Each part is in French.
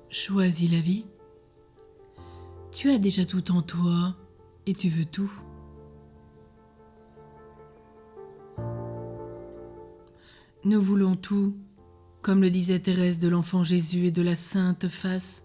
Choisis la vie. Tu as déjà tout en toi et tu veux tout. Nous voulons tout, comme le disait Thérèse de l'Enfant Jésus et de la Sainte Face.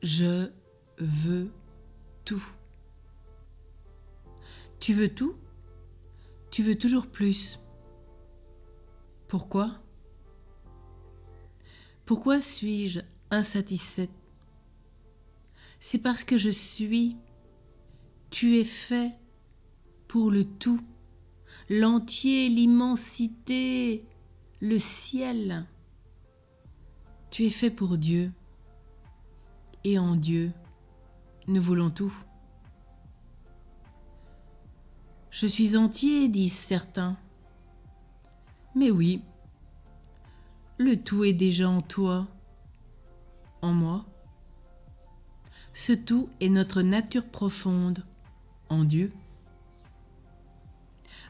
Je veux tout. Tu veux tout? Tu veux toujours plus. Pourquoi? Pourquoi suis-je insatisfaite? C'est parce que je suis. Tu es fait pour le tout, l'entier, l'immensité, le ciel. Tu es fait pour Dieu. Et en Dieu, nous voulons tout. Je suis entier, disent certains. Mais oui, le tout est déjà en toi, en moi. Ce tout est notre nature profonde, en Dieu.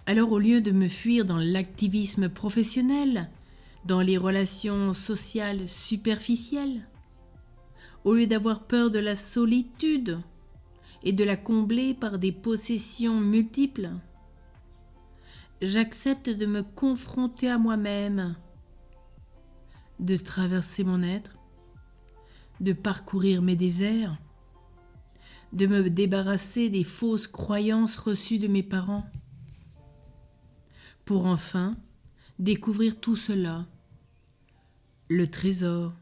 Alors au lieu de me fuir dans l'activisme professionnel, dans les relations sociales superficielles, au lieu d'avoir peur de la solitude et de la combler par des possessions multiples, j'accepte de me confronter à moi-même, de traverser mon être, de parcourir mes déserts, de me débarrasser des fausses croyances reçues de mes parents, pour enfin découvrir tout cela, le trésor,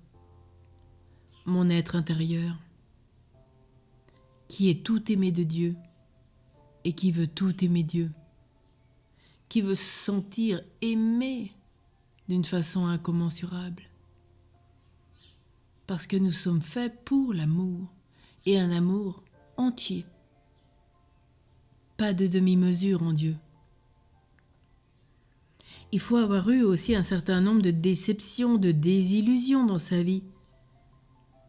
mon être intérieur, qui est tout aimé de Dieu et qui veut tout aimer Dieu, qui veut se sentir aimé d'une façon incommensurable. Parce que nous sommes faits pour l'amour, et un amour entier. Pas de demi-mesure en Dieu. Il faut avoir eu aussi un certain nombre de déceptions, de désillusions dans sa vie,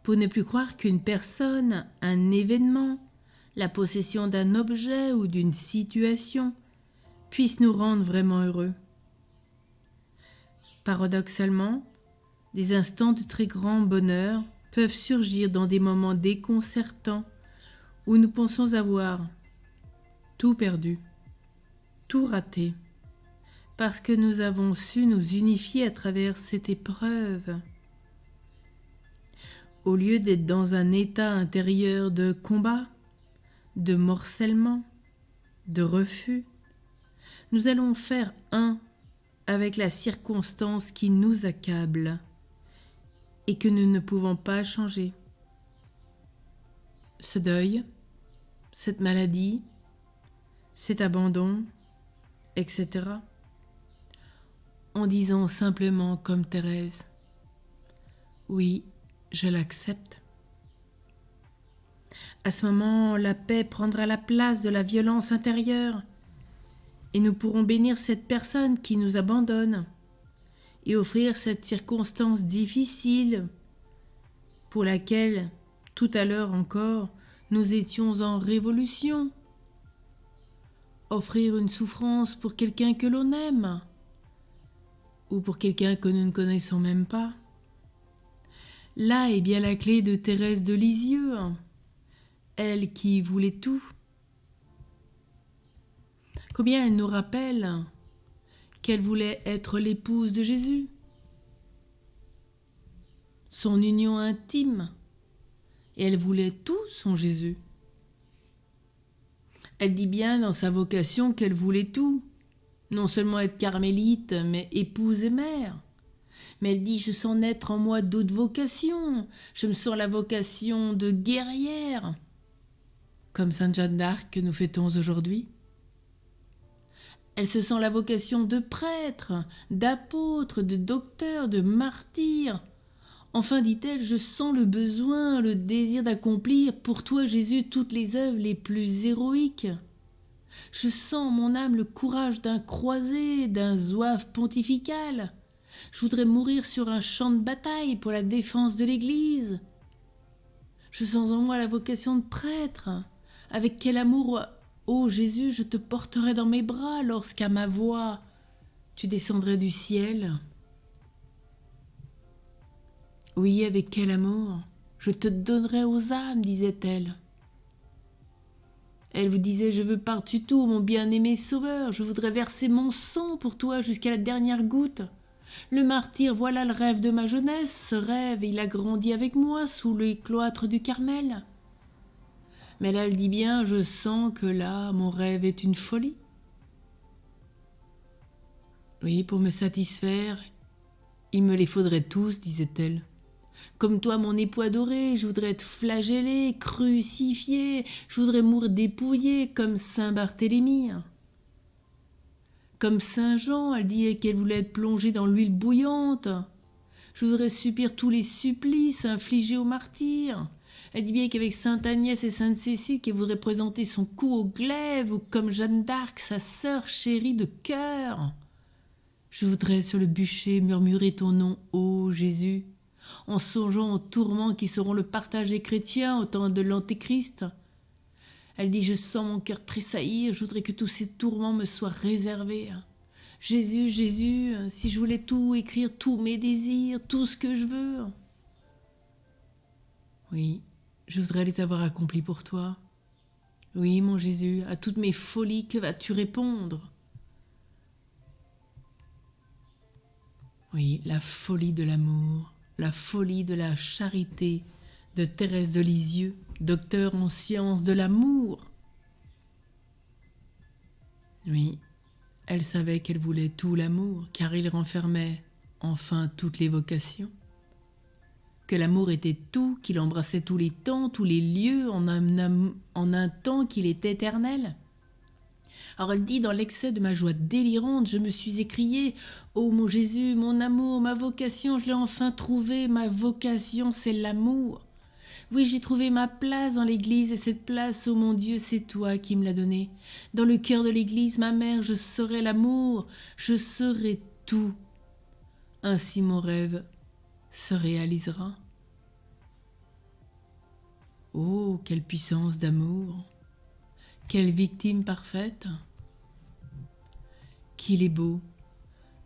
pour ne plus croire qu'une personne, un événement, la possession d'un objet ou d'une situation puisse nous rendre vraiment heureux. Paradoxalement, des instants de très grand bonheur peuvent surgir dans des moments déconcertants où nous pensons avoir tout perdu, tout raté, parce que nous avons su nous unifier à travers cette épreuve. Au lieu d'être dans un état intérieur de combat, de morcellement, de refus, nous allons faire un avec la circonstance qui nous accable et que nous ne pouvons pas changer. Ce deuil, cette maladie, cet abandon, etc. En disant simplement comme Thérèse, oui, je l'accepte. À ce moment, la paix prendra la place de la violence intérieure et nous pourrons bénir cette personne qui nous abandonne et offrir cette circonstance difficile pour laquelle, tout à l'heure encore, nous étions en révolution. Offrir une souffrance pour quelqu'un que l'on aime ou pour quelqu'un que nous ne connaissons même pas. Là est bien la clé de Thérèse de Lisieux, elle qui voulait tout. Combien elle nous rappelle qu'elle voulait être l'épouse de Jésus, son union intime, et elle voulait tout son Jésus. Elle dit bien dans sa vocation qu'elle voulait tout, non seulement être carmélite, mais épouse et mère. Mais elle dit, je sens naître en moi d'autres vocations, je me sens la vocation de guerrière, comme Sainte Jeanne d'Arc que nous fêtons aujourd'hui. Elle se sent la vocation de prêtre, d'apôtre, de docteur, de martyr. Enfin, dit-elle, je sens le besoin, le désir d'accomplir pour toi, Jésus, toutes les œuvres les plus héroïques. Je sens en mon âme le courage d'un croisé, d'un zouave pontifical. Je voudrais mourir sur un champ de bataille pour la défense de l'Église. Je sens en moi la vocation de prêtre. Avec quel amour, ô Jésus, je te porterai dans mes bras lorsqu'à ma voix tu descendrais du ciel. Oui, avec quel amour! Je te donnerai aux âmes, disait-elle. Elle vous disait, je veux par-dessus tout, mon bien-aimé sauveur, je voudrais verser mon sang pour toi jusqu'à la dernière goutte. Le martyr, voilà le rêve de ma jeunesse, ce rêve, il a grandi avec moi sous les cloîtres du Carmel. Mais là, elle dit bien, je sens que là, mon rêve est une folie. Oui, pour me satisfaire, il me les faudrait tous, disait-elle. Comme toi, mon époux adoré, je voudrais être flagellé, crucifié, je voudrais mourir dépouillé, comme Saint Barthélemy. Comme Saint Jean, elle dit qu'elle voulait être plongée dans l'huile bouillante. Je voudrais subir tous les supplices infligés aux martyrs. Elle dit bien qu'avec Sainte Agnès et Sainte Cécile, qu'elle voudrait présenter son cou au glaive, ou comme Jeanne d'Arc, sa sœur chérie de cœur. Je voudrais sur le bûcher murmurer ton nom, ô Jésus, en songeant aux tourments qui seront le partage des chrétiens au temps de l'Antéchrist. Elle dit, je sens mon cœur tressaillir, je voudrais que tous ces tourments me soient réservés. Jésus, Jésus, si je voulais tout écrire, tous mes désirs, tout ce que je veux. Oui, je voudrais les avoir accomplis pour toi. Oui, mon Jésus, à toutes mes folies, que vas-tu répondre? Oui, la folie de l'amour, la folie de la charité de Thérèse de Lisieux, docteur en sciences de l'amour. Oui, elle savait qu'elle voulait tout l'amour, car il renfermait enfin toutes les vocations. Que l'amour était tout, qu'il embrassait tous les temps, tous les lieux, en un temps qu'il est éternel. Alors elle dit, dans l'excès de ma joie délirante, je me suis écriée, « Oh mon Jésus, mon amour, ma vocation, je l'ai enfin trouvée, ma vocation c'est l'amour. Oui, j'ai trouvé ma place dans l'église, et cette place, oh mon Dieu, c'est toi qui me l'as donnée. Dans le cœur de l'église, ma mère, je serai l'amour, je serai tout. Ainsi mon rêve se réalisera. » Oh, quelle puissance d'amour! Quelle victime parfaite! Qu'il est beau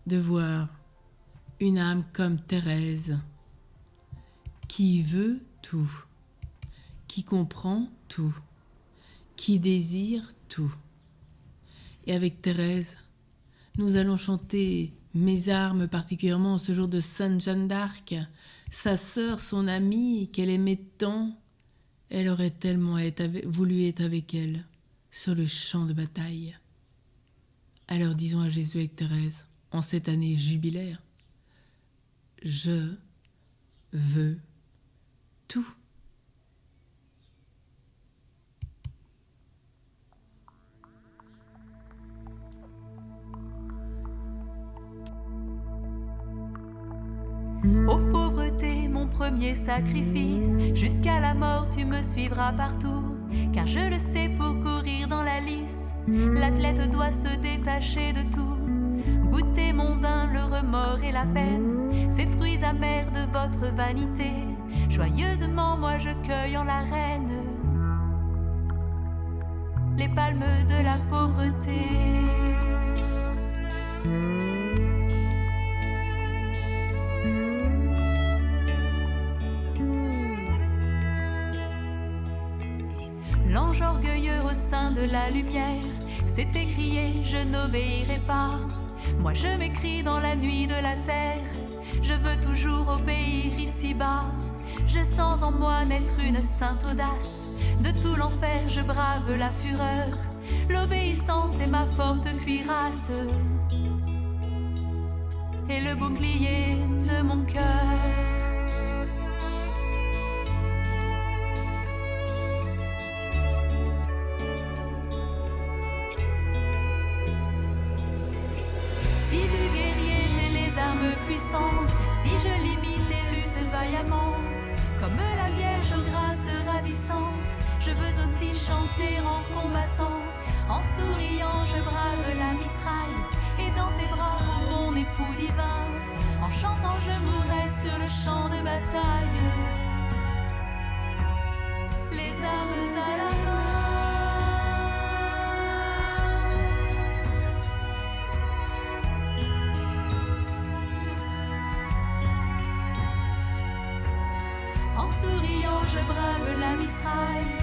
de voir une âme comme Thérèse, qui veut tout, qui comprend tout, qui désire tout. Et avec Thérèse, nous allons chanter Mes armes, particulièrement en ce jour de Sainte Jeanne d'Arc, sa sœur, son amie, qu'elle aimait tant, elle aurait tellement voulu être avec elle sur le champ de bataille. Alors disons à Jésus avec Thérèse, en cette année jubilaire, je veux tout. Ô pauvreté, mon premier sacrifice, jusqu'à la mort tu me suivras partout, car je le sais, pour courir dans la lice, l'athlète doit se détacher de tout. Goûter mondain, le remords et la peine, ces fruits amers de votre vanité, joyeusement moi je cueille en la reine les palmes de la pauvreté. L'ange orgueilleux au sein de la lumière s'est écrié, je n'obéirai pas. Moi je m'écris dans la nuit de la terre, je veux toujours obéir ici-bas. Je sens en moi naître une sainte audace, de tout l'enfer je brave la fureur. L'obéissance est ma forte cuirasse et le bouclier de mon cœur. Si du guerrier j'ai les armes puissantes, si je limite et lutte vaillamment, comme la Vierge aux grâces ravissantes, je veux aussi chanter en combattant. En souriant je brave la mitraille, et dans tes bras mon époux divin. En chantant je mourrai sur le champ de bataille, les armes à la main. la mitraille.